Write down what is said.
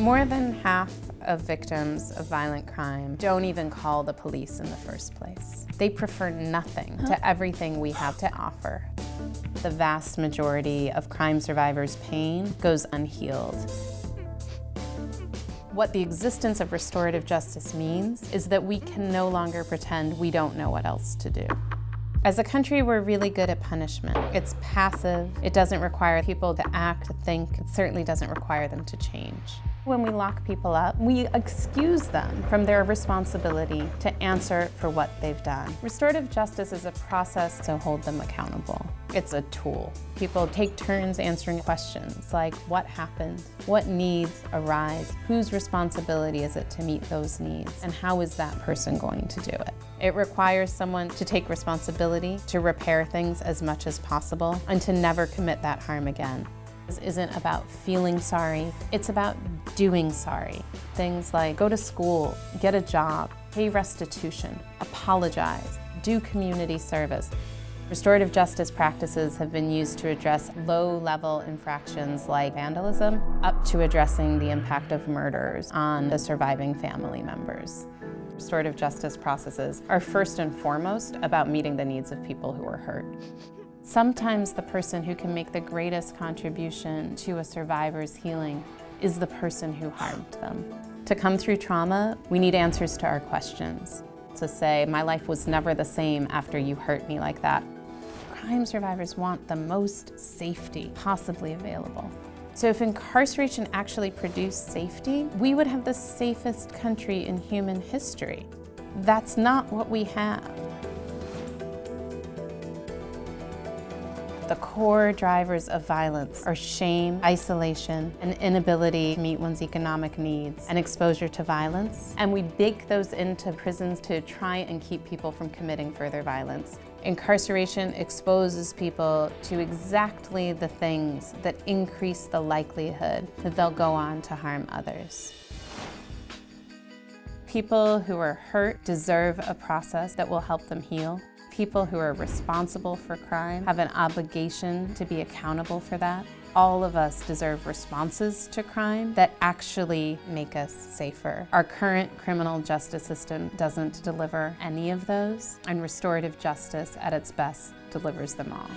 More than half of victims of violent crime don't even call the police in the first place. They prefer nothing to everything we have to offer. The vast majority of crime survivors' pain goes unhealed. What the existence of restorative justice means is that we can no longer pretend we don't know what else to do. As a country, we're really good at punishment. It's passive, it doesn't require people to act, to think, it certainly doesn't require them to change. When we lock people up, we excuse them from their responsibility to answer for what they've done. Restorative justice is a process to hold them accountable. It's a tool. People take turns answering questions like what happened, what needs arise, whose responsibility is it to meet those needs, and how is that person going to do it? It requires someone to take responsibility, to repair things as much as possible, and to never commit that harm again. This isn't about feeling sorry, it's about doing sorry. Things like go to school, get a job, pay restitution, apologize, do community service. Restorative justice practices have been used to address low-level infractions like vandalism, up to addressing the impact of murders on the surviving family members. Restorative justice processes are first and foremost about meeting the needs of people who are hurt. Sometimes the person who can make the greatest contribution to a survivor's healing is the person who harmed them. To come through trauma, we need answers to our questions. To say, my life was never the same after you hurt me like that. Crime survivors want the most safety possibly available. So if incarceration actually produced safety, we would have the safest country in human history. That's not what we have. The core drivers of violence are shame, isolation, an inability to meet one's economic needs, and exposure to violence. And we bake those into prisons to try and keep people from committing further violence. Incarceration exposes people to exactly the things that increase the likelihood that they'll go on to harm others. People who are hurt deserve a process that will help them heal. People who are responsible for crime have an obligation to be accountable for that. All of us deserve responses to crime that actually make us safer. Our current criminal justice system doesn't deliver any of those, and restorative justice at its best delivers them all.